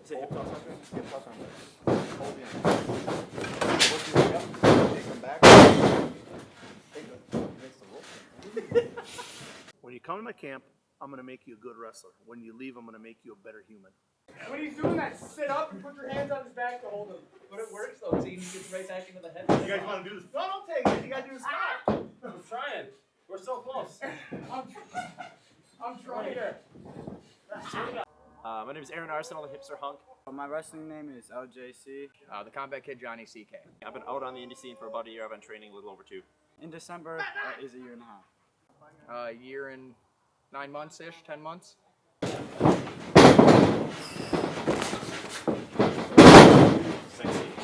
Is it hip toss under? Hip toss under. Hold in. Work your way up. Take them back. Take them. Makes the rope. When you come to my camp, I'm going to make you a good wrestler. When you leave, I'm going to make you a better human. When he's doing that, sit up and put your hands on his back to hold him. But it works though, see, he gets right back into the head. You guys want to do this? No, don't take it. You got to do this. I'm trying. We're so close. I'm trying. My name is Aaron Arsenal, the hipster hunk. My wrestling name is LJC. The combat kid Johnny CK. I've been out on the indie scene for about a year. I've been training a little over 2. In December is a year and a half. A year and 9 months-ish, 10 months.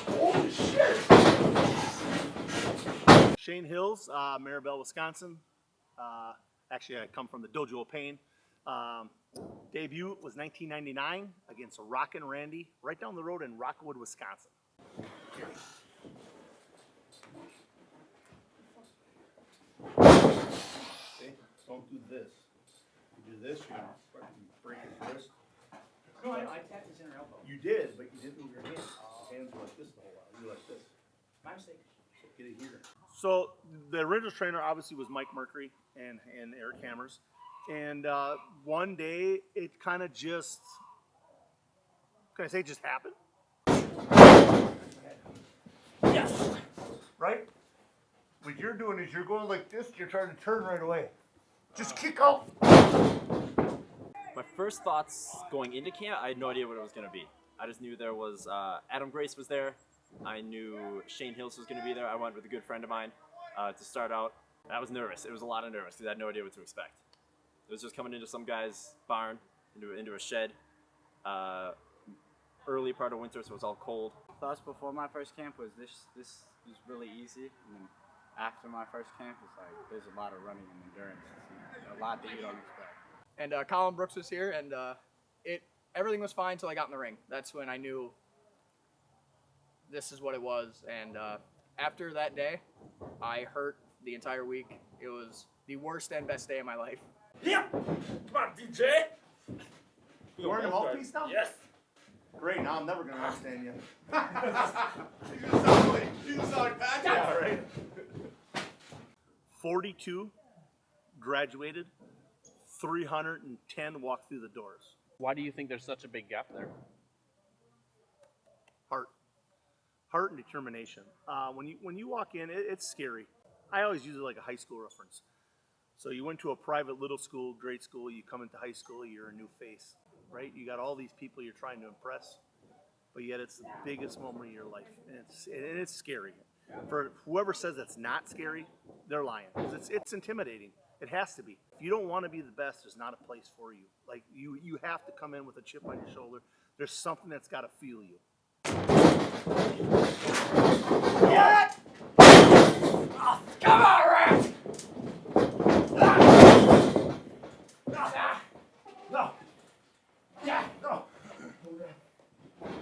Holy shit! Shane Hills, Maribel, Wisconsin. Actually, I come from the Dojo of Pain. Debut was 1999 against Rockin' Randy, right down the road in Rockwood, Wisconsin. Here. Okay, don't do this. You do this, you're gonna fucking break his wrist. No, I tapped his inner elbow. You did, but you didn't move your hands. Your hands were like this the whole while. You were like this. My mistake. So get it here. So the original trainer obviously was Mike Mercury and Eric Hammers. And one day it kind of just, can I say just happened? Yes! Right? What you're doing is you're going like this, you're trying to turn right away. Just kick out. My first thoughts going into camp, I had no idea what it was going to be. I just knew there was, Adam Grace was there. I knew Shane Hills was going to be there. I went with a good friend of mine to start out. I was nervous. It was a lot of nervous because I had no idea what to expect. It was just coming into some guy's barn, into a shed. Early part of winter, so it was all cold. Thoughts before my first camp was this was really easy. And then after my first camp, it's like there's a lot of running and endurance. A lot that you don't expect. And Colin Brooks was here, and everything was fine until I got in the ring. That's when I knew this is what it was. And after that day, I hurt the entire week. It was the worst and best day of my life. Yeah! Come on, DJ! You wearing a mouthpiece now? Yes. Great, now I'm never going to understand you. You're going to sound like bad. Yeah, right? 42 graduated, 310 walked through the doors. Why do you think there's such a big gap there? Heart and determination. When you walk in, it's scary. I always use it like a high school reference. So you went to a private little school, grade school, you come into high school, you're a new face, right? You got all these people you're trying to impress, but yet it's the biggest moment of your life, and it's scary. For whoever says it's not scary, they're lying. It's intimidating. It has to be. If you don't want to be the best, there's not a place for you. Like you have to come in with a chip on your shoulder. There's something that's got to feel you. Yeah! Oh, come on, Rat! No. Yeah. No.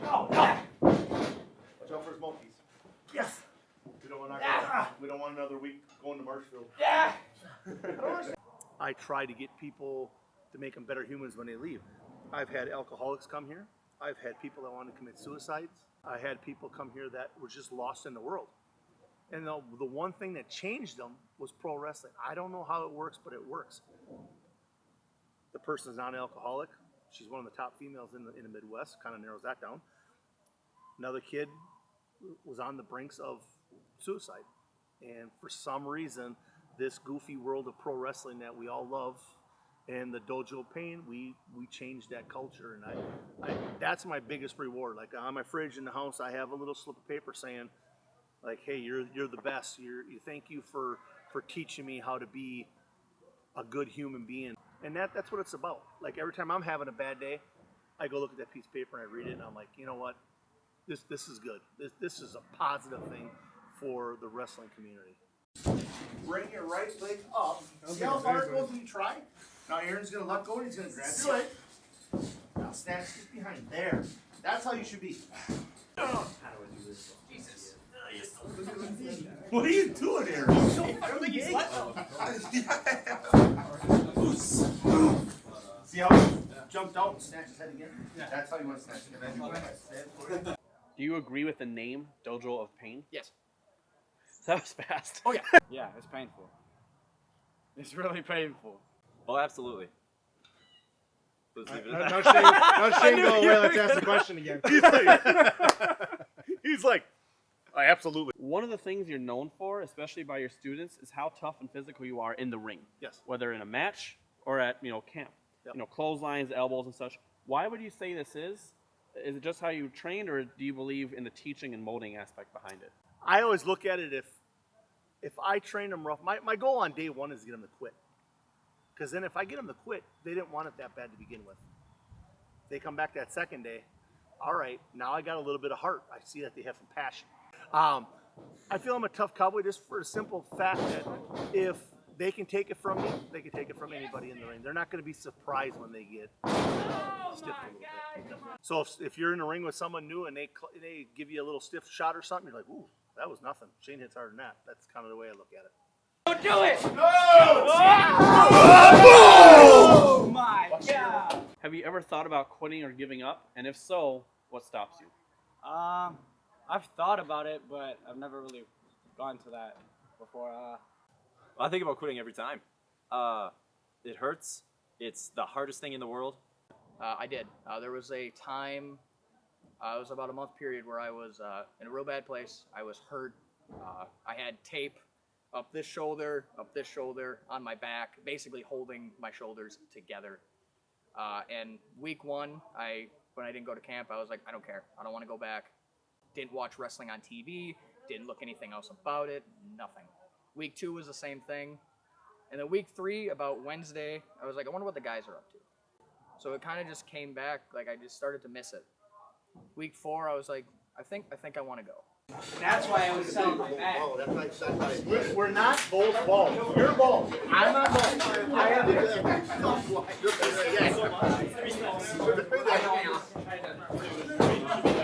No. No. Watch out for his multis. Yes. We don't want another week going to Marshfield. Yeah. I try to get people to make them better humans when they leave. I've had alcoholics come here. I've had people that want to commit suicides. I had people come here that were just lost in the world. And the one thing that changed them was pro wrestling. I don't know how it works, but it works. The person's not an alcoholic. She's one of the top females in the Midwest. Kind of narrows that down. Another kid was on the brinks of suicide. And for some reason, this goofy world of pro wrestling that we all love and the Dojo of Pain, we changed that culture. And I that's my biggest reward. Like on my fridge in the house, I have a little slip of paper saying, like, hey, you're the best. You thank you for teaching me how to be a good human being. And that's what it's about. Like every time I'm having a bad day, I go look at that piece of paper and I read it and I'm like, you know what? This is good. This is a positive thing for the wrestling community. Bring your right leg up. See how far it goes when you try? Now Aaron's gonna let go and he's gonna grab your leg. Now stand just behind there. That's how you should be. How do I do this? Jesus. What are you doing, Aaron? I don't think he's let go. See how jumped out and snatched his head again. Yeah. That's how you want to snatch it. Do you agree with the name Dojo of Pain? Yes. That was fast. Oh yeah. Yeah, it's painful. It's really painful. Oh, absolutely. Let's leave it at No that. shame go away. Let's ask the question again. He's like, absolutely. One of the things you're known for, especially by your students, is how tough and physical you are in the ring. Yes. Whether in a match or at camp. Yep. Clotheslines, elbows, and such. Why would you say this is? Is it just how you trained, or do you believe in the teaching and molding aspect behind it? I always look at it if I train them rough. My goal on day one is to get them to quit. Because then if I get them to quit, they didn't want it that bad to begin with. They come back that second day. All right, now I got a little bit of heart. I see that they have some passion. I feel I'm a tough cowboy just for the simple fact that if they can take it from me, they can take it from anybody in the ring. They're not going to be surprised when they get stiffed a little bit. So if you're in the ring with someone new and they give you a little stiff shot or something, you're like, ooh, that was nothing. Shane hits harder than that. That's kind of the way I look at it. Don't do it! No! Oh my God! Have you ever thought about quitting or giving up? And if so, what stops you? I've thought about it, but I've never really gone to that before. I think about quitting every time. It hurts. It's the hardest thing in the world. I did. There was a time, it was about a month period where I was in a real bad place. I was hurt. I had tape up this shoulder, on my back, basically holding my shoulders together. And week one, when I didn't go to camp, I was like, I don't care. I don't want to go back. Didn't watch wrestling on TV. Didn't look anything else about it. Nothing. Week two was the same thing. And then week three, about Wednesday, I was like, I wonder what the guys are up to. So it kind of just came back, like I just started to miss it. Week four, I was like, I think I want to go. That's why I was selling my back. We're not both bald. You're bald. I'm not bald. I have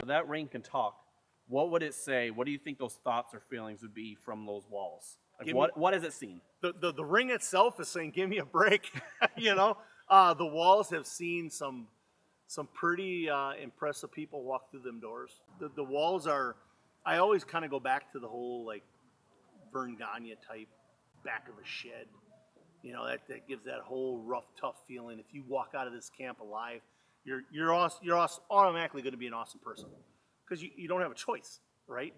That ring can talk. What would it say? What do you think those thoughts or feelings would be from those walls? Like what has it seen? The ring itself is saying, "Give me a break." The walls have seen some pretty impressive people walk through them doors. The walls are. I always kind of go back to the whole like Vern Gagne type back of a shed. That gives that whole rough, tough feeling. If you walk out of this camp alive, you're automatically going to be an awesome person because you don't have a choice, right?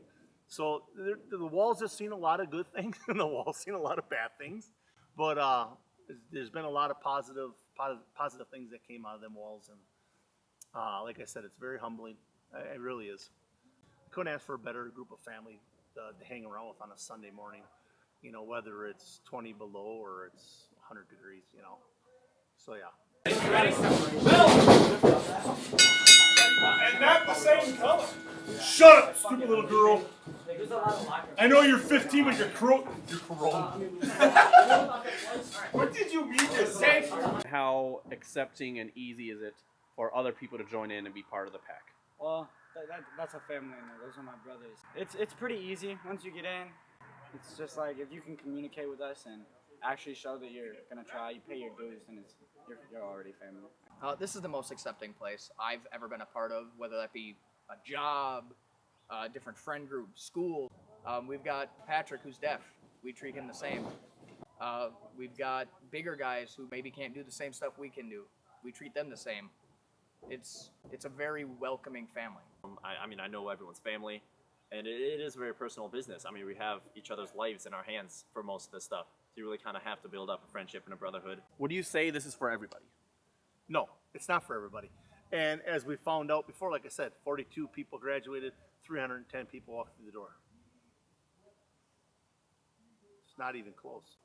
So the walls have seen a lot of good things, and the walls seen a lot of bad things. But there's been a lot of positive things that came out of them walls, and like I said, it's very humbling. It really is. Couldn't ask for a better group of family to hang around with on a Sunday morning. Whether it's 20 below or it's 100 degrees. So yeah. And not the same color. Shut up, stupid little girl. I know you're 15, but you're Corona. What did you mean to say? How accepting and easy is it for other people to join in and be part of the pack? Well, that's a family in there. Those are my brothers. It's pretty easy once you get in. It's just like if you can communicate with us and actually show that you're gonna try, you pay your dues, then you're already family. This is the most accepting place I've ever been a part of, whether that be a job, different friend group, school. We've got Patrick, who's deaf. We treat him the same. We've got bigger guys who maybe can't do the same stuff we can do. We treat them the same. It's a very welcoming family. I know everyone's family, and it is a very personal business. We have each other's lives in our hands for most of this stuff. So you really kind of have to build up a friendship and a brotherhood. Would you say this is for everybody? No, it's not for everybody. And as we found out before, like I said, 42 people graduated, 310 people walked through the door. It's not even close.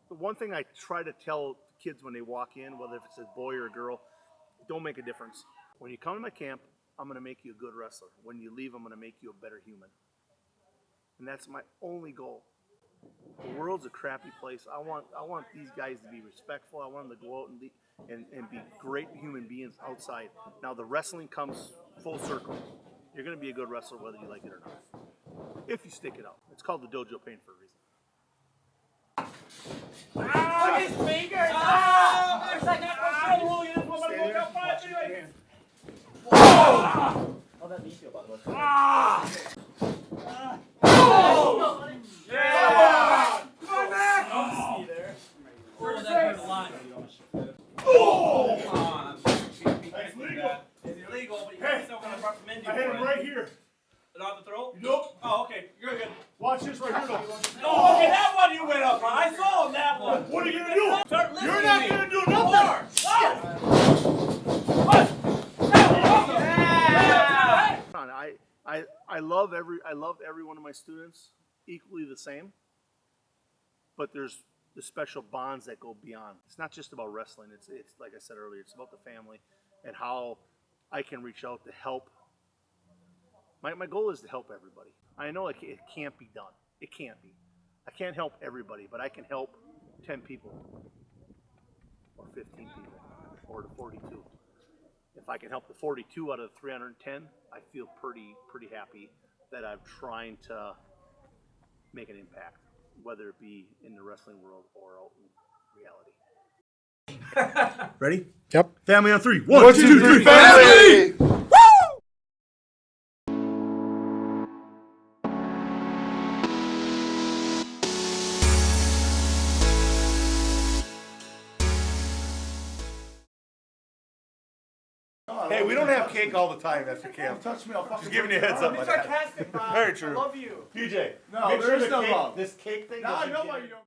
The one thing I try to tell kids when they walk in, whether it's a boy or a girl, don't make a difference. When you come to my camp, I'm going to make you a good wrestler. When you leave, I'm going to make you a better human. And that's my only goal. The world's a crappy place. I want these guys to be respectful. I want them to go out and be great human beings outside. Now the wrestling comes full circle. You're going to be a good wrestler whether you like it or not. If you stick it out. It's called the Dojo of Pain for a reason. Look at his fingers! How'd that knee feel, by the way? It's illegal, but you're still gonna recommend you. I hit him right here. Not the throat? Nope. Oh, okay. You're good. Watch this right here. Oh, okay, that one you went up on. I saw that one. What are you gonna do? Start listening You're not to me. gonna do nothing. I love every one of my students equally the same, but there's the special bonds that go beyond. It's not just about wrestling. It's like I said earlier, it's about the family and how I can reach out to help. My goal is to help everybody. I know it can't be done. It can't be. I can't help everybody, but I can help 10 people or 15 people or the 42. If I can help the 42 out of the 310, I feel pretty happy that I'm trying to make an impact, whether it be in the wrestling world or out in reality. Ready? Yep. Family on 3. 1, 2, 3, family! Hey, we don't have cake all the time after camp. Touch me, I'll fucking Just giving you a heads up. sarcastic, Rob. Very true. I love you. PJ, No, make there sure is no the cake, love. this cake thing. Now I doesn't know get- why you don't.